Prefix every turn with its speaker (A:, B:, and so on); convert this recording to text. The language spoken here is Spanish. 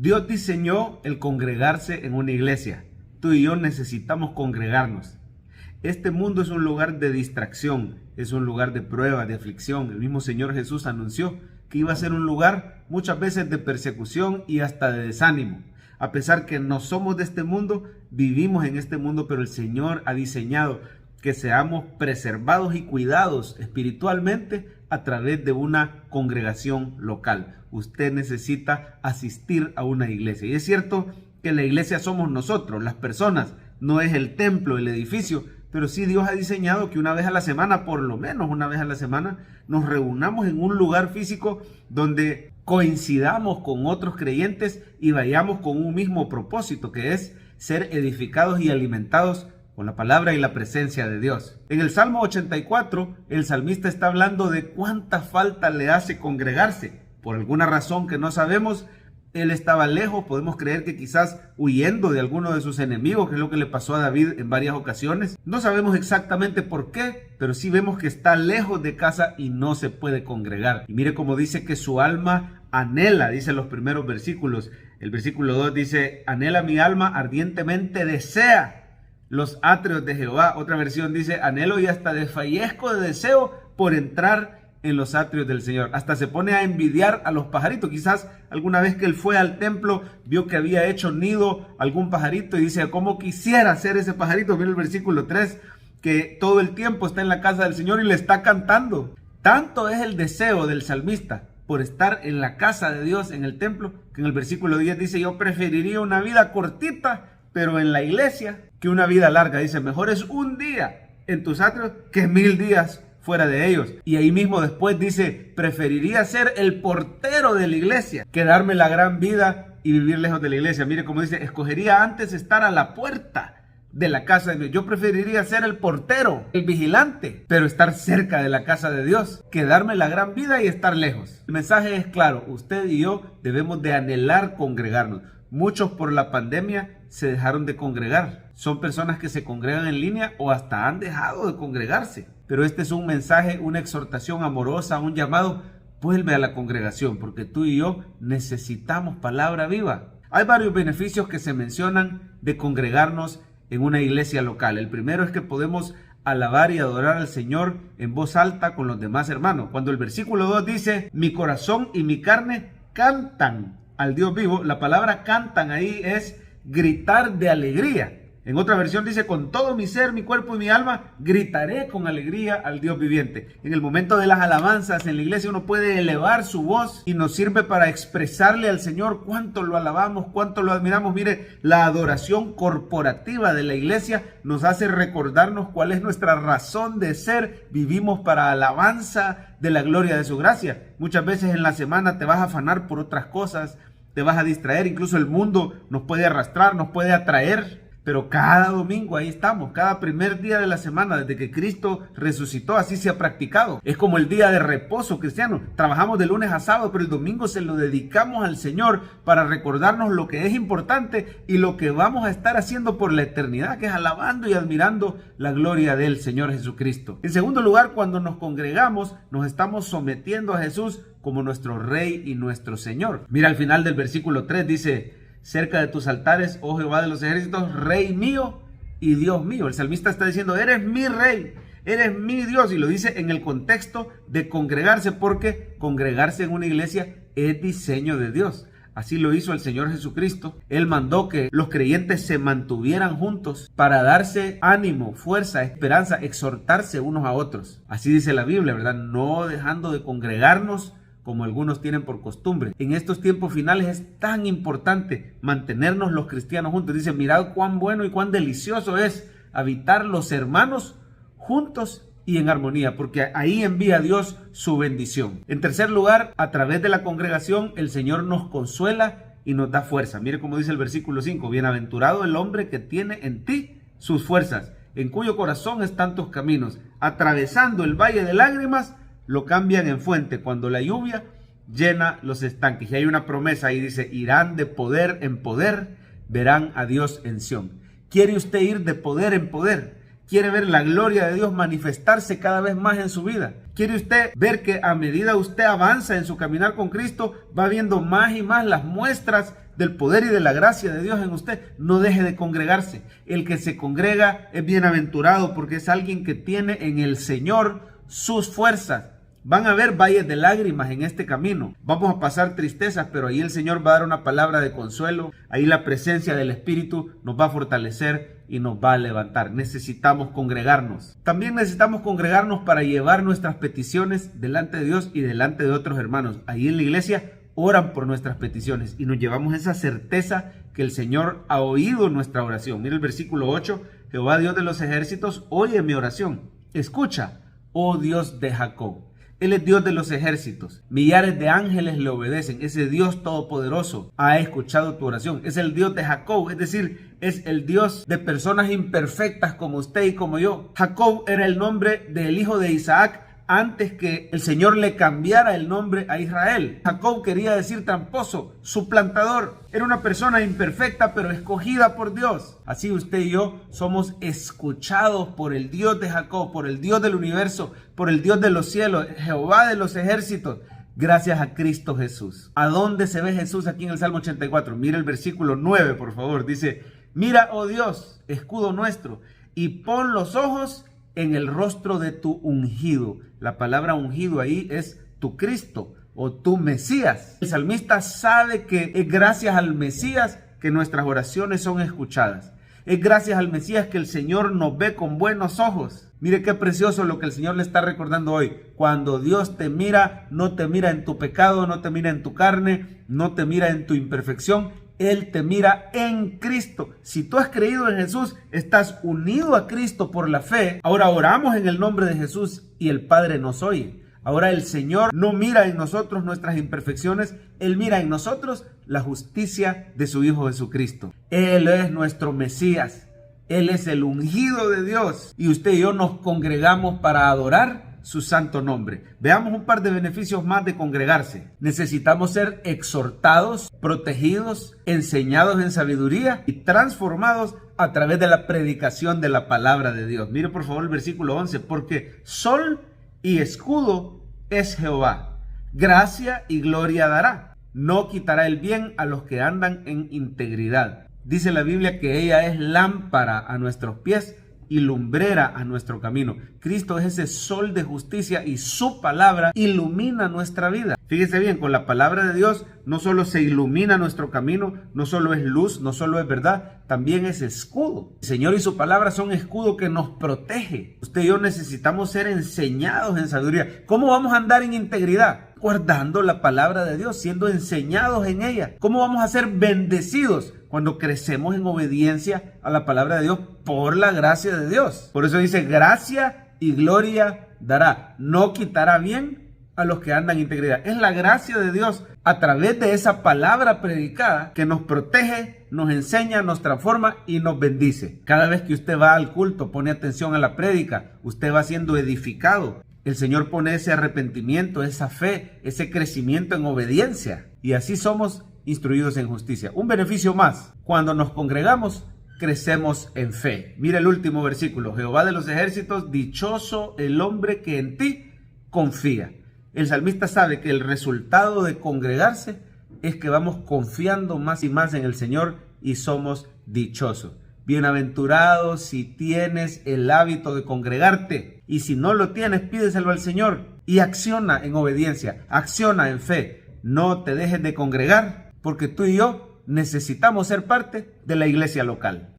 A: Dios diseñó el congregarse en una iglesia. Tú y yo necesitamos congregarnos. Este mundo es un lugar de distracción, es un lugar de prueba, de aflicción. El mismo Señor Jesús anunció que iba a ser un lugar muchas veces de persecución y hasta de desánimo. A pesar que no somos de este mundo, vivimos en este mundo, pero el Señor ha diseñado que seamos preservados y cuidados espiritualmente a través de una congregación local. Usted necesita asistir a una iglesia. Y es cierto que la iglesia somos nosotros, las personas, no es el templo, el edificio, pero sí Dios ha diseñado que una vez a la semana, por lo menos una vez a la semana, nos reunamos en un lugar físico donde coincidamos con otros creyentes y vayamos con un mismo propósito, que es ser edificados y alimentados con la palabra y la presencia de Dios. En el Salmo 84, el salmista está hablando de cuánta falta le hace congregarse. Por alguna razón que no sabemos, él estaba lejos, podemos creer que quizás huyendo de alguno de sus enemigos, que es lo que le pasó a David en varias ocasiones. No sabemos exactamente por qué, pero sí vemos que está lejos de casa y no se puede congregar. Y mire cómo dice que su alma anhela, dice los primeros versículos. El versículo 2 dice, anhela mi alma, ardientemente desea los atrios de Jehová. Otra versión dice, anhelo y hasta desfallezco de deseo por entrar en los atrios del Señor. Hasta se pone a envidiar a los pajaritos. Quizás alguna vez que él fue al templo, vio que había hecho nido algún pajarito y dice, ¿cómo quisiera ser ese pajarito? Mira el versículo 3, que todo el tiempo está en la casa del Señor y le está cantando. Tanto es el deseo del salmista por estar en la casa de Dios, en el templo, que en el versículo 10 dice, yo preferiría una vida cortita, pero en la iglesia, que una vida larga. Dice, mejor es un día en tus atrios que 1000 días fuera de ellos. Y ahí mismo después dice, preferiría ser el portero de la iglesia que darme la gran vida y vivir lejos de la iglesia. Mire cómo dice, escogería antes estar a la puerta de la casa de Dios. Yo preferiría ser el portero, el vigilante, pero estar cerca de la casa de Dios, que darme la gran vida y estar lejos. El mensaje es claro, usted y yo debemos de anhelar congregarnos. Muchos por la pandemia se dejaron de congregar. Son personas que se congregan en línea o hasta han dejado de congregarse. Pero este es un mensaje, una exhortación amorosa, un llamado. Vuelve a la congregación, porque tú y yo necesitamos palabra viva. Hay varios beneficios que se mencionan de congregarnos en una iglesia local. El primero es que podemos alabar y adorar al Señor en voz alta con los demás hermanos. Cuando el versículo 2 dice, mi corazón y mi carne cantan al Dios vivo, la palabra cantan ahí es gritar de alegría. En otra versión dice, con todo mi ser, mi cuerpo y mi alma, gritaré con alegría al Dios viviente. En el momento de las alabanzas en la iglesia uno puede elevar su voz y nos sirve para expresarle al Señor cuánto lo alabamos, cuánto lo admiramos. Mire, la adoración corporativa de la iglesia nos hace recordarnos cuál es nuestra razón de ser. Vivimos para alabanza de la gloria de su gracia. Muchas veces en la semana te vas a afanar por otras cosas, te vas a distraer, incluso el mundo nos puede arrastrar, nos puede atraer. Pero cada domingo ahí estamos, cada primer día de la semana, desde que Cristo resucitó, así se ha practicado. Es como el día de reposo cristiano. Trabajamos de lunes a sábado, pero el domingo se lo dedicamos al Señor para recordarnos lo que es importante y lo que vamos a estar haciendo por la eternidad, que es alabando y admirando la gloria del Señor Jesucristo. En segundo lugar, cuando nos congregamos, nos estamos sometiendo a Jesús como nuestro Rey y nuestro Señor. Mira, al final del versículo 3 dice, cerca de tus altares, oh Jehová de los ejércitos, Rey mío y Dios mío. El salmista está diciendo, eres mi Rey, eres mi Dios. Y lo dice en el contexto de congregarse, porque congregarse en una iglesia es diseño de Dios. Así lo hizo el Señor Jesucristo. Él mandó que los creyentes se mantuvieran juntos para darse ánimo, fuerza, esperanza, exhortarse unos a otros. Así dice la Biblia, ¿verdad? No dejando de congregarnos como algunos tienen por costumbre. En estos tiempos finales es tan importante mantenernos los cristianos juntos. Dice, mirad cuán bueno y cuán delicioso es habitar los hermanos juntos y en armonía, porque ahí envía Dios su bendición. En tercer lugar, a través de la congregación, el Señor nos consuela y nos da fuerza. Mire cómo dice el versículo 5, bienaventurado el hombre que tiene en ti sus fuerzas, en cuyo corazón están tus caminos. Atravesando el valle de lágrimas, lo cambian en fuente cuando la lluvia llena los estanques. Y hay una promesa ahí, dice, irán de poder en poder, verán a Dios en Sión. ¿Quiere usted ir de poder en poder? ¿Quiere ver la gloria de Dios manifestarse cada vez más en su vida? ¿Quiere usted ver que a medida usted avanza en su caminar con Cristo, va viendo más y más las muestras del poder y de la gracia de Dios en usted? No deje de congregarse. El que se congrega es bienaventurado porque es alguien que tiene en el Señor sus fuerzas. Van a haber valles de lágrimas en este camino. Vamos a pasar tristezas, pero ahí el Señor va a dar una palabra de consuelo. Ahí la presencia del Espíritu nos va a fortalecer y nos va a levantar. Necesitamos congregarnos. También necesitamos congregarnos para llevar nuestras peticiones delante de Dios y delante de otros hermanos. Ahí en la iglesia oran por nuestras peticiones y nos llevamos esa certeza que el Señor ha oído nuestra oración. Mira el versículo 8. Jehová Dios de los ejércitos, oye mi oración. Escucha, oh Dios de Jacob. Él es Dios de los ejércitos. Millares de ángeles le obedecen. Ese Dios todopoderoso ha escuchado tu oración. Es el Dios de Jacob, es decir, es el Dios de personas imperfectas como usted y como yo. Jacob era el nombre del hijo de Isaac antes que el Señor le cambiara el nombre a Israel. Jacob quería decir tramposo, suplantador. Era una persona imperfecta pero escogida por Dios. Así usted y yo somos escuchados por el Dios de Jacob, por el Dios del universo, por el Dios de los cielos, Jehová de los ejércitos. Gracias a Cristo Jesús. ¿A dónde se ve Jesús aquí en el Salmo 84? Mira el versículo 9, por favor. Dice, mira, oh Dios, escudo nuestro, y pon los ojos en el rostro de tu ungido. La palabra ungido ahí es tu Cristo o tu Mesías. El salmista sabe que es gracias al Mesías que nuestras oraciones son escuchadas. Es gracias al Mesías que el Señor nos ve con buenos ojos. Mire qué precioso lo que el Señor le está recordando hoy. Cuando Dios te mira, no te mira en tu pecado, no te mira en tu carne, no te mira en tu imperfección. Él te mira en Cristo. Si tú has creído en Jesús, estás unido a Cristo por la fe. Ahora oramos en el nombre de Jesús y el Padre nos oye. Ahora el Señor no mira en nosotros nuestras imperfecciones, Él mira en nosotros la justicia de su Hijo Jesucristo. Él es nuestro Mesías. Él es el ungido de Dios. Y usted y yo nos congregamos para adorar su santo nombre. Veamos un par de beneficios más de congregarse. Necesitamos ser exhortados, protegidos, enseñados en sabiduría y transformados a través de la predicación de la palabra de Dios. Mire por favor el versículo 11. Porque sol y escudo es Jehová. Gracia y gloria dará. No quitará el bien a los que andan en integridad. Dice la Biblia que ella es lámpara a nuestros pies y lumbrera a nuestro camino. Cristo es ese sol de justicia y su palabra ilumina nuestra vida. Fíjese bien, con la palabra de Dios no solo se ilumina nuestro camino, no solo es luz, no solo es verdad, también es escudo. El Señor y su palabra son escudo que nos protege. Usted y yo necesitamos ser enseñados en sabiduría. ¿Cómo vamos a andar en integridad? Guardando la palabra de Dios, siendo enseñados en ella. ¿Cómo vamos a ser bendecidos? Cuando crecemos en obediencia a la palabra de Dios por la gracia de Dios. Por eso dice, gracia y gloria dará. No quitará bien a los que andan en integridad. Es la gracia de Dios a través de esa palabra predicada que nos protege, nos enseña, nos transforma y nos bendice. Cada vez que usted va al culto, pone atención a la prédica, usted va siendo edificado. El Señor pone ese arrepentimiento, esa fe, ese crecimiento en obediencia. Y así somos instruidos en justicia. Un beneficio más. Cuando nos congregamos, crecemos en fe. Mira el último versículo. Jehová de los ejércitos, dichoso el hombre que en ti confía. El salmista sabe que el resultado de congregarse es que vamos confiando más y más en el Señor y somos dichosos. Bienaventurado si tienes el hábito de congregarte, y si no lo tienes, pídeselo al Señor y acciona en obediencia, acciona en fe. No te dejes de congregar, porque tú y yo necesitamos ser parte de la iglesia local.